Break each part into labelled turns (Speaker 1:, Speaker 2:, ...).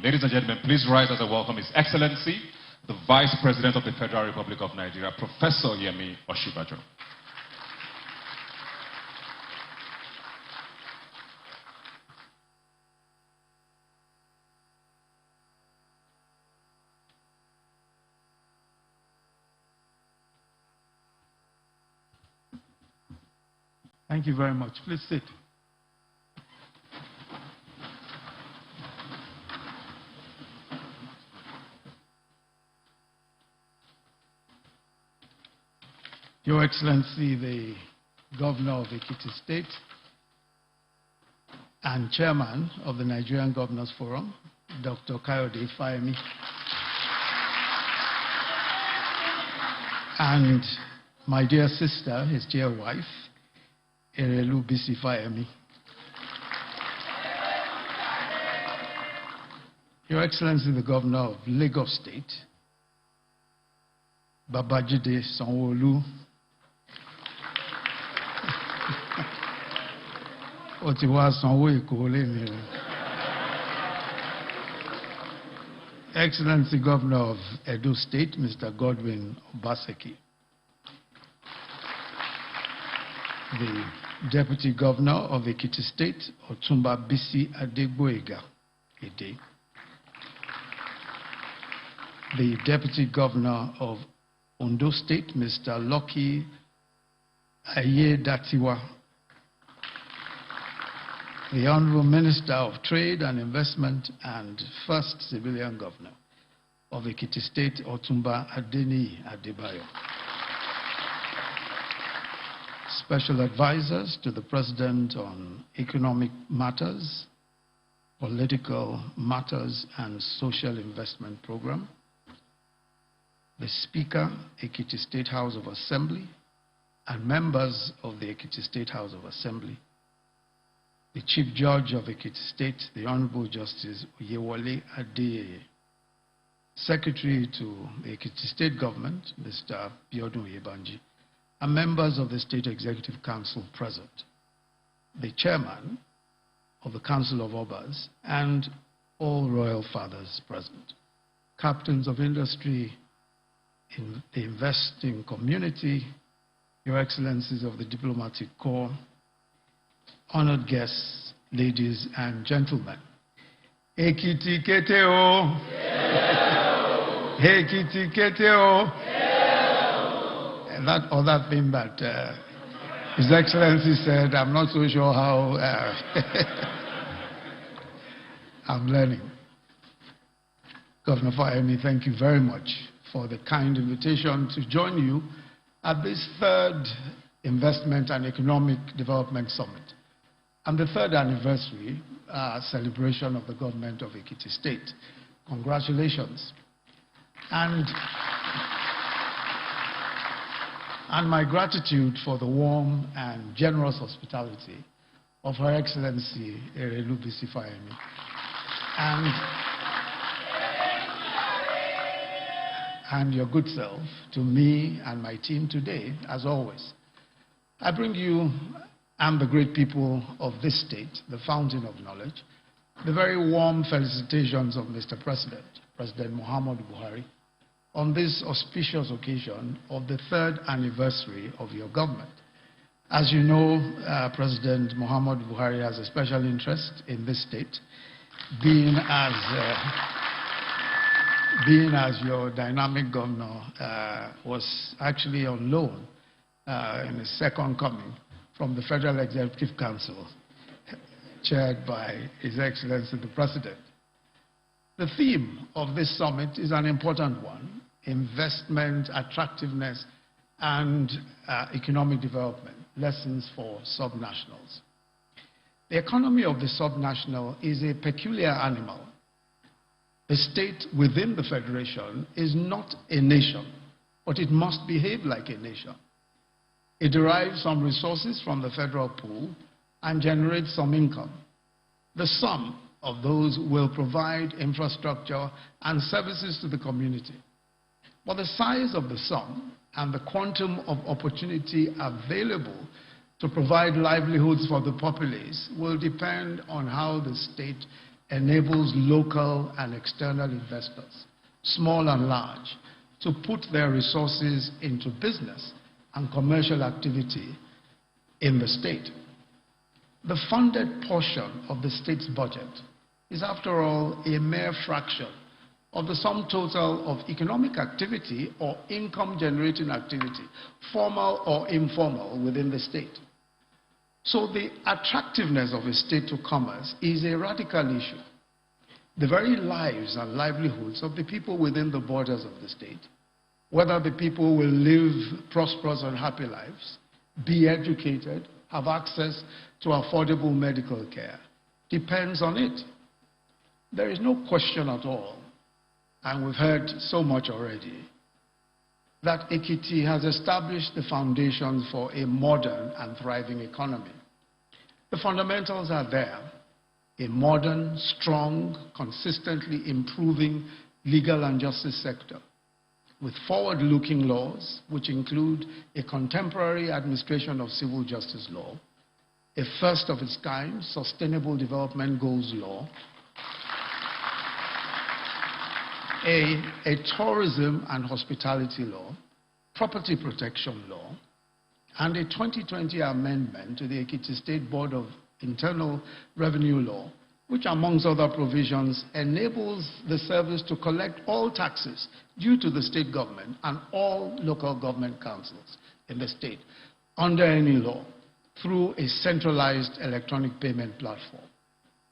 Speaker 1: evening. Ladies and gentlemen, please rise as I welcome His Excellency, the Vice President of the Federal Republic of Nigeria, Professor Yemi Osinbajo.
Speaker 2: Thank you very much. Please sit. Your Excellency, the Governor of Ekiti State and Chairman of the Nigerian Governors Forum, Dr. Kayode Fayemi, and my dear sister, his dear wife, Erelu Bisi Fayemi. Your Excellency, the Governor of Lagos State, Babajide Sanwo-Olu, Excellency Governor of Edo State, Mr. Godwin Obaseki, the Deputy Governor of Ekiti State, Otumba Bisi Adegboyega Ede, the Deputy Governor of Ondo State, Mr. Lucky Ayedatiwa, the Honorable Minister of Trade and Investment and First Civilian Governor of Ekiti State, Otumba Adeni Adebayo. Special advisors to the President on economic matters, political matters, and social investment program. The Speaker, Ekiti State House of Assembly, and members of the Ekiti State House of Assembly. The Chief Judge of Ekiti State, the Honorable Justice Oyewole Adeyeye. Secretary to the Ekiti State Government, Mr. Biodun Oyebanji, and members of the State Executive Council present. The Chairman of the Council of Obas and all Royal Fathers present. Captains of industry in the investing community, Your Excellencies of the Diplomatic Corps, honored guests, ladies and gentlemen. Ekiti Keteo. Ekiti Keteo. And that other thing that His Excellency said, I'm not so sure how I'm learning. Governor Fayemi, thank you very much for the kind invitation to join you at this third Investment and Economic Development Summit and the third anniversary celebration of the government of Ekiti State. Congratulations. And my gratitude for the warm and generous hospitality of Her Excellency Erelu Bisi Fayemi and your good self to me and my team today, as always. I bring you and the great people of this state, the fountain of knowledge, the very warm felicitations of Mr. President, President Muhammadu Buhari, on this auspicious occasion of the third anniversary of your government. As you know, President Muhammadu Buhari has a special interest in this state, being as your dynamic governor was actually on loan in his second coming from the Federal Executive Council, chaired by His Excellency the President. The theme of this summit is an important one: investment, attractiveness, and economic development, lessons for subnationals. The economy of the subnational is a peculiar animal. The state within the federation is not a nation, but it must behave like a nation. It derives some resources from the federal pool and generates some income. The sum of those will provide infrastructure and services to the community. But the size of the sum and the quantum of opportunity available to provide livelihoods for the populace will depend on how the state enables local and external investors, small and large, to put their resources into business and commercial activity in the state. The funded portion of the state's budget is, after all, a mere fraction of the sum total of economic activity or income-generating activity, formal or informal, within the state. So the attractiveness of a state to commerce is a radical issue. The very lives and livelihoods of the people within the borders of the state, whether the people will live prosperous and happy lives, be educated, have access to affordable medical care, depends on it. There is no question at all, and we've heard so much already, that Ekiti has established the foundations for a modern and thriving economy. The fundamentals are there: a modern, strong, consistently improving legal and justice sector, with forward-looking laws, which include a contemporary administration of civil justice law, a first-of-its-kind Sustainable Development Goals law, a tourism and hospitality law, property protection law, and a 2020 amendment to the Ekiti State Board of Internal Revenue law, which, amongst other provisions, enables the service to collect all taxes due to the state government and all local government councils in the state under any law through a centralized electronic payment platform.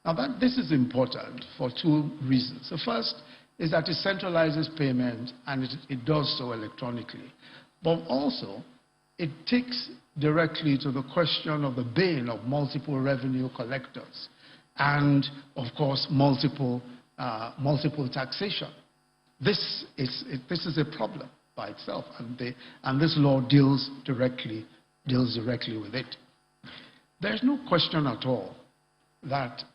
Speaker 2: Now, this is important for two reasons. The first is that it centralizes payment, and it does so electronically. But also, it takes directly to the question of the bane of multiple revenue collectors and, of course, multiple taxation. This is a problem by itself, and this law deals directly with it. There's no question at all that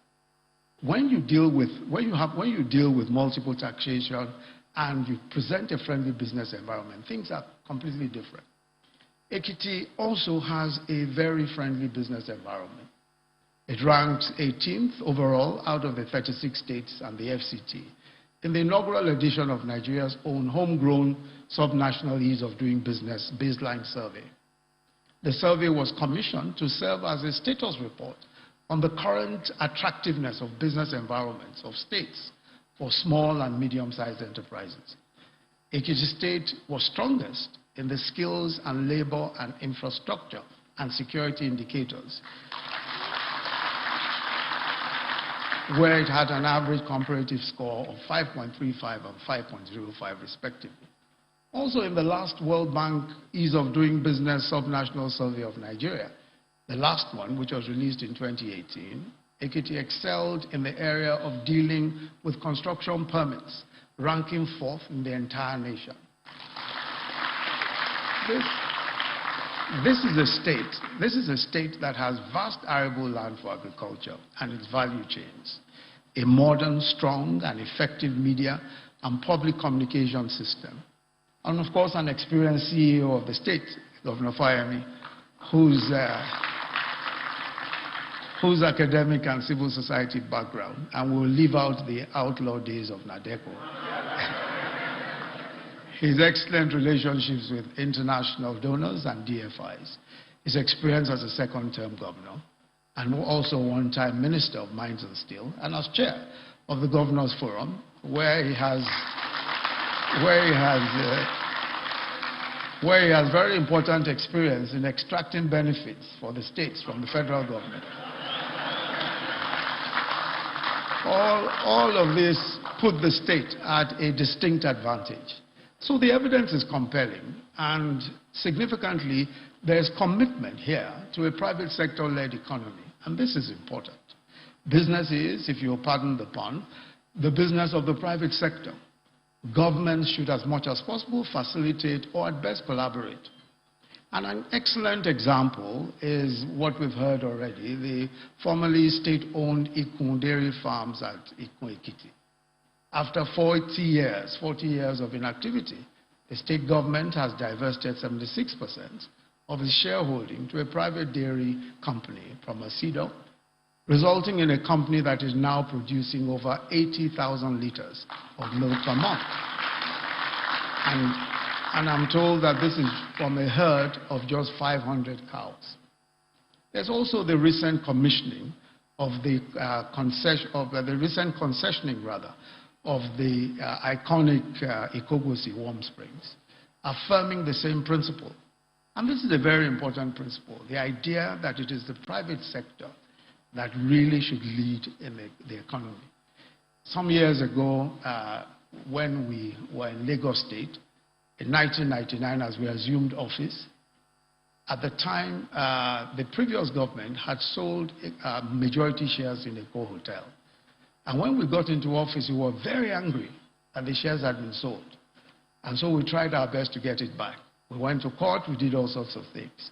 Speaker 2: when you deal with multiple taxation and you present a friendly business environment, things are completely different. Ekiti also has a very friendly business environment. It ranks 18th overall out of the 36 states and the FCT in the inaugural edition of Nigeria's own homegrown subnational ease of doing business baseline survey. The survey was commissioned to serve as a status report on the current attractiveness of business environments of states for small and medium-sized enterprises. Ekiti State was strongest in the skills and labor and infrastructure and security indicators, where it had an average comparative score of 5.35 and 5.05 respectively. Also, in the last World Bank Ease of Doing Business Subnational Survey of Nigeria, the last one, which was released in 2018, Ekiti excelled in the area of dealing with construction permits, ranking 4th in the entire nation. This is a state that has vast arable land for agriculture and its value chains, a modern, strong, and effective media and public communication system, and of course an experienced CEO of the state, Governor Fayemi, whose academic and civil society background, and will leave out the outlaw days of NADECO. His excellent relationships with international donors and DFIs, his experience as a second-term governor, and also one-time Minister of Mines and Steel, and as chair of the Governors Forum, where he has very important experience in extracting benefits for the states from the federal government. All of this put the state at a distinct advantage. So the evidence is compelling, and significantly, there's commitment here to a private sector-led economy, and this is important. Business is, if you'll pardon the pun, the business of the private sector. Governments should, as much as possible, facilitate or at best collaborate. And an excellent example is what we've heard already, the formerly state-owned Ikun dairy farms at Ikun Ekiti. After 40 years of inactivity, the state government has divested 76% of its shareholding to a private dairy company, Promasido, resulting in a company that is now producing over 80,000 liters of milk per month. And I'm told that this is from a herd of just 500 cows. There's also the recent commissioning of the recent concessioning of the iconic Ikogosi warm springs, affirming the same principle. And this is a very important principle, the idea that it is the private sector that really should lead in the economy. Some years ago, when we were in Lagos State, in 1999, as we assumed office, at the time, the previous government had sold majority shares in Eko Hotel. And when we got into office, we were very angry that the shares had been sold. And so we tried our best to get it back. We went to court, we did all sorts of things.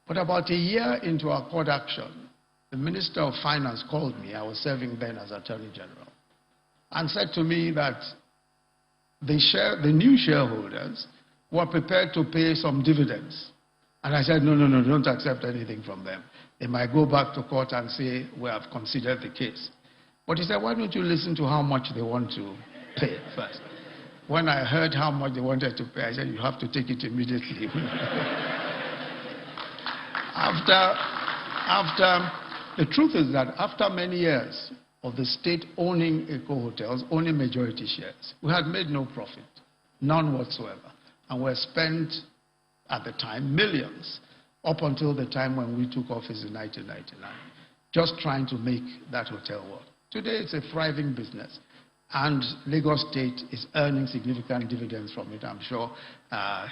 Speaker 2: But about a year into our court action, the Minister of Finance called me, I was serving then as Attorney General, and said to me that the new shareholders were prepared to pay some dividends. And I said, no, don't accept anything from them. They might go back to court and say, we have considered the case. But he said, why don't you listen to how much they want to pay first? When I heard how much they wanted to pay, I said, you have to take it immediately. The truth is that after many years of the state owning Eko Hotels, owning majority shares, we had made no profit, none whatsoever. And were spent at the time millions, up until the time when we took office in 1999, just trying to make that hotel work. Today it's a thriving business, and Lagos State is earning significant dividends from it. I'm sure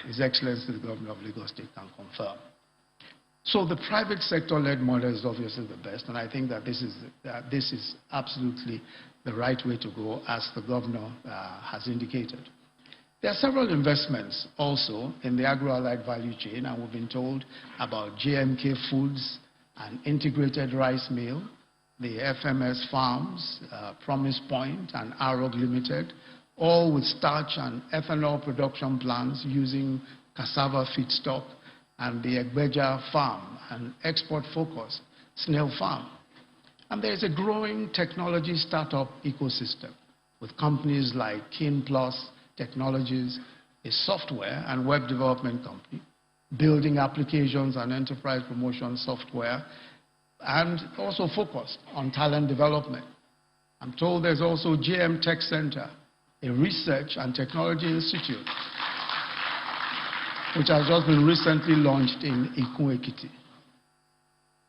Speaker 2: His Excellency the Governor of Lagos State can confirm. So the private sector-led model is obviously the best, and I think that this is absolutely the right way to go, as the Governor has indicated. There are several investments also in the agro-allied value chain, and we've been told about JMK Foods, an integrated rice mill, the FMS Farms, Promise Point, and Arog Limited, all with starch and ethanol production plants using cassava feedstock, and the Egbeja Farm, an export-focused snail farm. And there's a growing technology startup ecosystem with companies like KeenPlus Technologies, a software and web development company, building applications and enterprise promotion software, and also focused on talent development. I'm told there's also JM Tech Center, a research and technology institute, which has just been recently launched in Ekiti.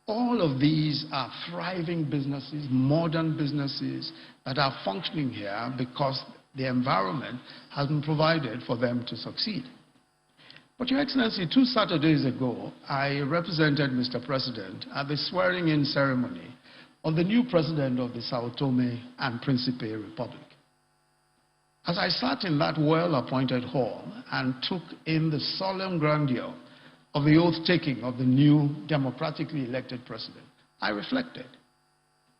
Speaker 2: All of these are thriving businesses, modern businesses that are functioning here because the environment has been provided for them to succeed. But Your Excellency, 2 Saturdays ago, I represented Mr. President at the swearing-in ceremony of the new president of the Sao Tome and Principe Republic. As I sat in that well-appointed hall and took in the solemn grandeur of the oath-taking of the new democratically elected president, I reflected.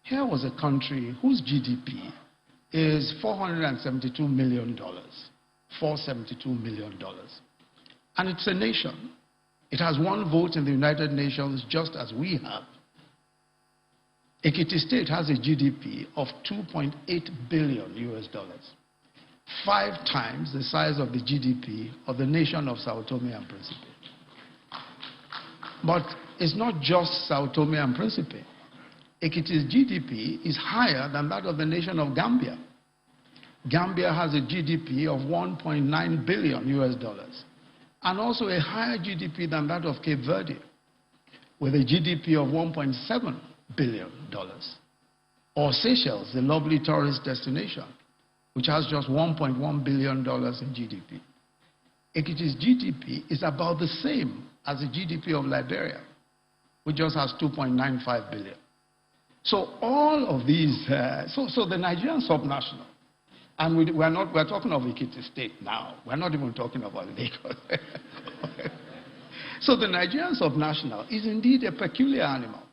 Speaker 2: Here was a country whose GDP is $472 million, $472 million. And it's a nation. It has 1 vote in the United Nations, just as we have. Ekiti State has a GDP of $2.8 billion, 5 times the size of the GDP of the nation of Sao Tome and Principe. But it's not just Sao Tome and Principe. Ekiti's GDP is higher than that of the nation of Gambia. Gambia has a GDP of $1.9 billion, and also a higher GDP than that of Cape Verde, with a GDP of $1.7 billion. Or Seychelles, the lovely tourist destination, which has just $1.1 billion in GDP. Ekiti's GDP is about the same as the GDP of Liberia, which just has $2.95 billion. So all of these, so the Nigerian subnational, and we're talking of Ekiti State now. We're not even talking about Lagos. So the Nigerian subnational is indeed a peculiar animal.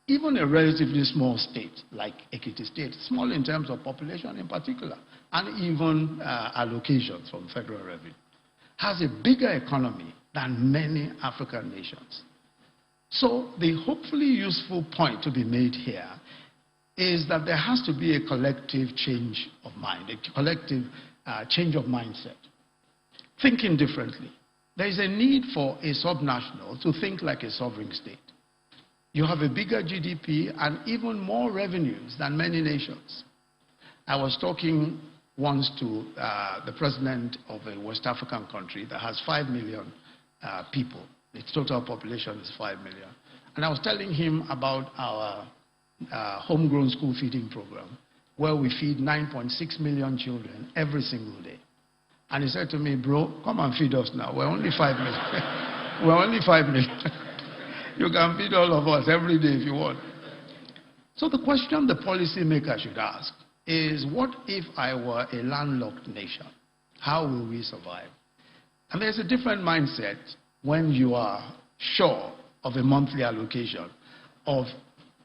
Speaker 2: Even a relatively small state like Ekiti State, small in terms of population in particular, and even allocations from federal revenue, has a bigger economy than many African nations. So the hopefully useful point to be made here is that there has to be a collective change of mind, a collective change of mindset. Thinking differently. There is a need for a subnational to think like a sovereign state. You have a bigger GDP and even more revenues than many nations. I was talking once to the president of a West African country that has 5 million people. Its total population is 5 million. And I was telling him about our homegrown school feeding program, where we feed 9.6 million children every single day. And he said to me, bro, come and feed us now. We're only 5 million. We're only 5 million. You can feed all of us every day if you want. So the question the policymaker should ask is, what if I were a landlocked nation? How will we survive? And there's a different mindset when you are sure of a monthly allocation of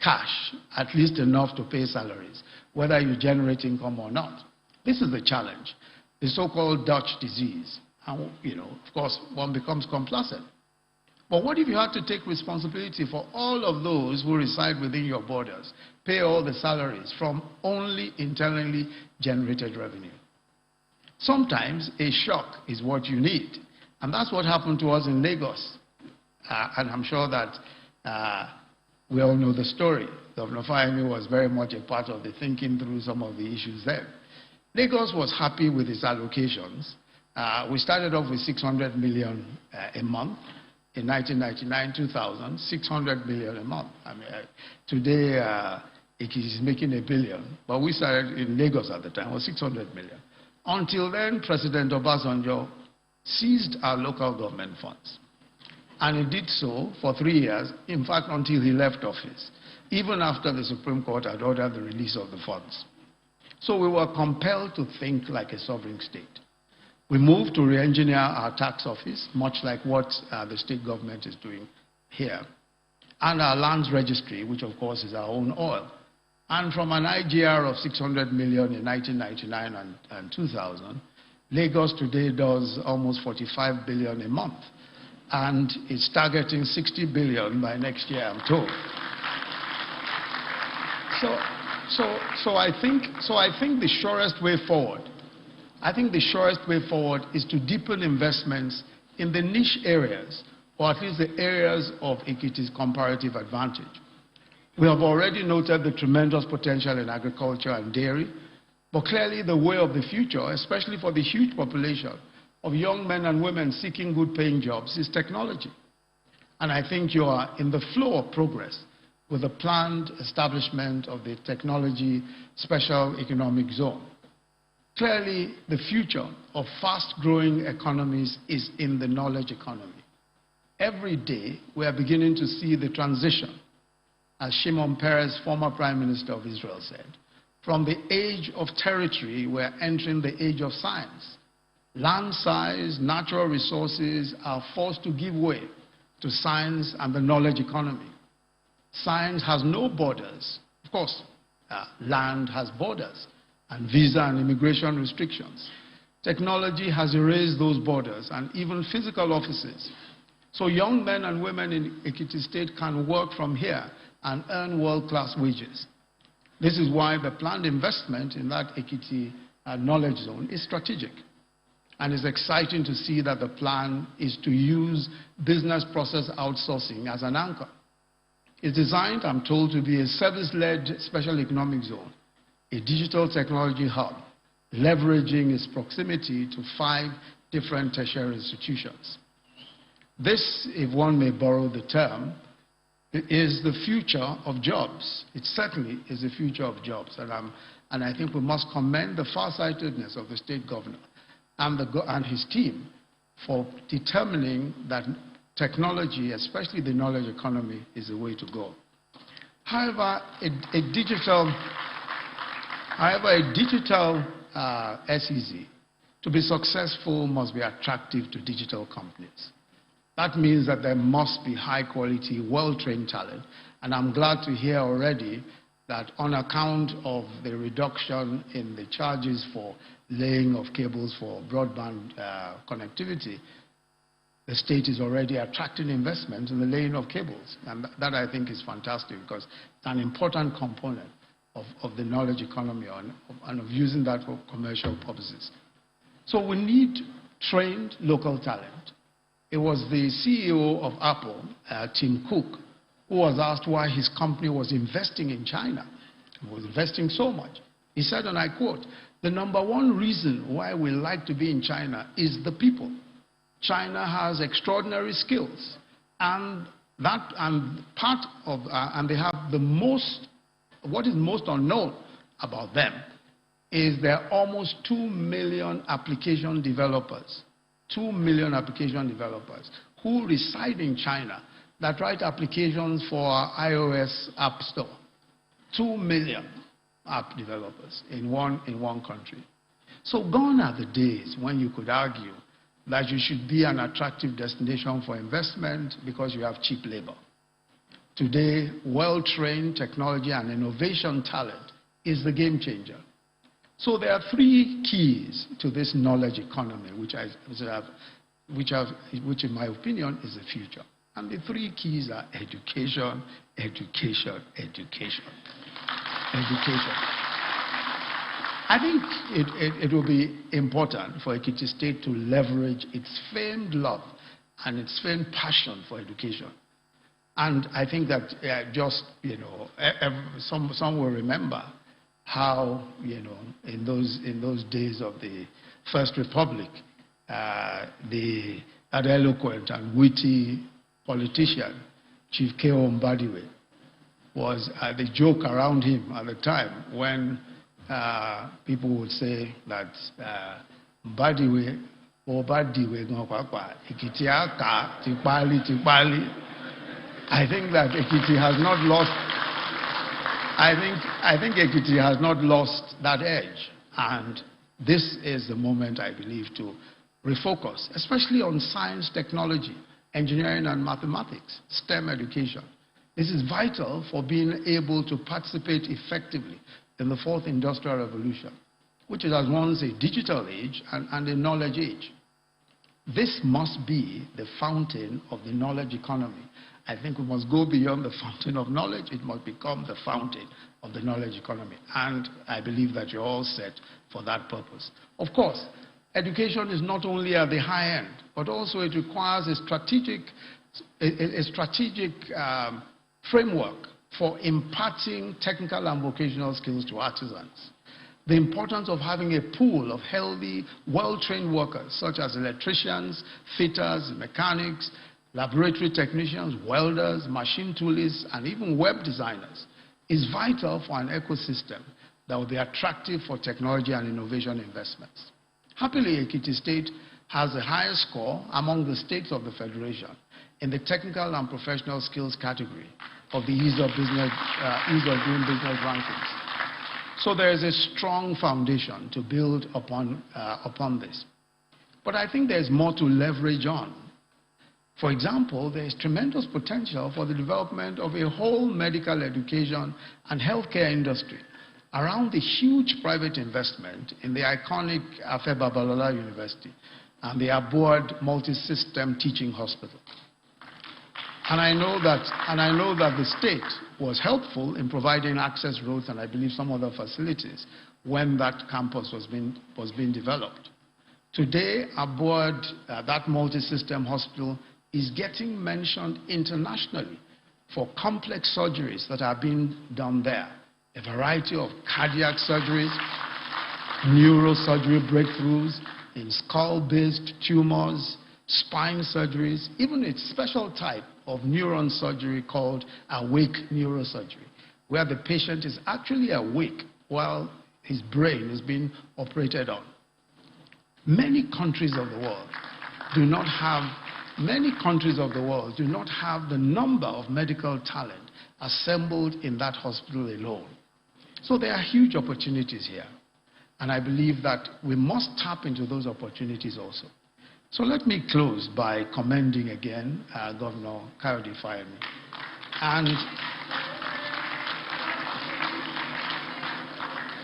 Speaker 2: cash, at least enough to pay salaries, whether you generate income or not. This is the challenge, the so-called Dutch disease. And, of course, one becomes complacent. But what if you had to take responsibility for all of those who reside within your borders, pay all the salaries from only internally generated revenue? Sometimes a shock is what you need. And that's what happened to us in Lagos. And I'm sure that we all know the story. Governor Fayemi was very much a part of the thinking through some of the issues there. Lagos was happy with its allocations. We started off with 600 million a month. In 1999, 2000, 600 million a month. I mean, today it is making $1 billion, but we started in Lagos at the time, it was 600 million. Until then, President Obasanjo seized our local government funds. And he did so for 3 years, in fact, until he left office, even after the Supreme Court had ordered the release of the funds. So we were compelled to think like a sovereign state. We moved to re-engineer our tax office, much like what the state government is doing here, and our lands registry, which of course is our own oil. And from an IGR of 600 million in 1999 and 2000, Lagos today does almost 45 billion a month. And it's targeting 60 billion by next year, I'm told. So I think the surest way forward is to deepen investments in the niche areas, or at least the areas of Ekiti's comparative advantage. We have already noted the tremendous potential in agriculture and dairy, but clearly the way of the future, especially for the huge population of young men and women seeking good paying jobs, is technology. And I think you are in the flow of progress with the planned establishment of the Technology Special Economic Zone. Clearly, the future of fast-growing economies is in the knowledge economy. Every day, we are beginning to see the transition, as Shimon Peres, former Prime Minister of Israel, said. From the age of territory, we are entering the age of science. Land size, natural resources are forced to give way to science and the knowledge economy. Science has no borders. Of course, land has borders, and visa and immigration restrictions. Technology has erased those borders and even physical offices. So young men and women in Ekiti State can work from here and earn world-class wages. This is why the planned investment in that Ekiti knowledge zone is strategic. And it's exciting to see that the plan is to use business process outsourcing as an anchor. It's designed, I'm told, to be a service-led special economic zone, a digital technology hub, leveraging its proximity to 5 different tertiary institutions. This, if one may borrow the term, is the future of jobs. It certainly is the future of jobs. And I think we must commend the farsightedness of the state governor and his team for determining that technology, especially the knowledge economy, is the way to go. However, a digital SEZ, to be successful, must be attractive to digital companies. That means that there must be high-quality, well-trained talent. And I'm glad to hear already that on account of the reduction in the charges for laying of cables for broadband connectivity, the state is already attracting investment in the laying of cables. And that, I think, is fantastic, because it's an important component of the knowledge economy and of using that for commercial purposes. So we need trained local talent. It was the CEO of Apple, Tim Cook, who was asked why his company was investing in China. He was investing so much. He said, and I quote, "The number one reason why we like to be in China is the people. China has extraordinary skills, and they have the most, what is most unknown about them is there are almost 2 million application developers, 2 million application developers who reside in China that write applications for our iOS App Store. 2 million app developers in one country. So gone are the days when you could argue that you should be an attractive destination for investment because you have cheap labor. Today, well-trained technology and innovation talent is the game changer. So there are 3 keys to this knowledge economy, which in my opinion is the future. And the 3 keys are education, education, education. Education. I think it will be important for Ekiti State to leverage its famed love and its famed passion for education. And I think that some will remember how, in those days of the First Republic, that eloquent and witty politician, Chief K.O. Mbadiwe, was the joke around him at the time when people would say that Mbadiwe, Ekiti aka, tipali. I think that Ekiti has not lost. I think Ekiti has not lost that edge, and this is the moment, I believe, to refocus, especially on science, technology, engineering, and mathematics, STEM education. This is vital for being able to participate effectively in the 4th Industrial Revolution, which is at once a digital age and a knowledge age. This must be the fountain of the knowledge economy. I think we must go beyond the fountain of knowledge. It must become the fountain of the knowledge economy. And I believe that you're all set for that purpose. Of course, education is not only at the high end, but also it requires a strategic framework for imparting technical and vocational skills to artisans. The importance of having a pool of healthy, well-trained workers, such as electricians, fitters, mechanics, laboratory technicians, welders, machine toolists, and even web designers, is vital for an ecosystem that will be attractive for technology and innovation investments. Happily, Ekiti State has the highest score among the states of the Federation in the technical and professional skills category of the ease of doing business rankings. So there is a strong foundation to build upon this. But I think there's more to leverage on. For example, there is tremendous potential for the development of a whole medical education and healthcare industry around the huge private investment in the iconic Afe Babalola University and the Aboard Multi-System Teaching Hospital. And I know that the state was helpful in providing access roads and I believe some other facilities when that campus was being developed. Today, Aboard, that multi-system hospital is getting mentioned internationally for complex surgeries that are being done there. A variety of cardiac surgeries, neurosurgery breakthroughs in skull-based tumors, spine surgeries, even a special type of neuron surgery called awake neurosurgery, where the patient is actually awake while his brain is being operated on. Many countries of the world do not have the number of medical talent assembled in that hospital alone. So there are huge opportunities here. And I believe that we must tap into those opportunities also. So let me close by commending again Governor Kayode Fayemi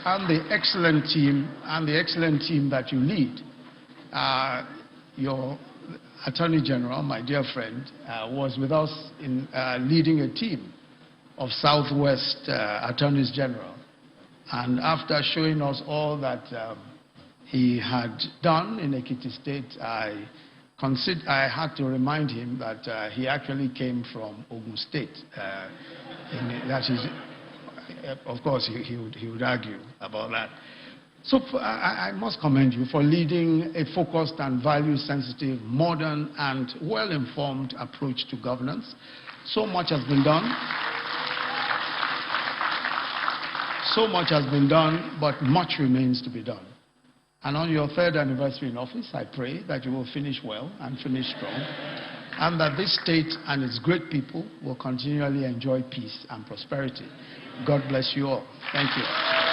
Speaker 2: and the excellent team that you lead. Your Attorney General, my dear friend, was with us in leading a team of Southwest Attorneys General And after showing us all that he had done in Ekiti State, I had to remind him that he actually came from Ogun State. That is, of course, he would argue about that. So I must commend you for leading a focused and value-sensitive, modern and well-informed approach to governance. So much has been done. So much has been done, but much remains to be done. And on your 3rd anniversary in office, I pray that you will finish well and finish strong, and that this state and its great people will continually enjoy peace and prosperity. God bless you all. Thank you.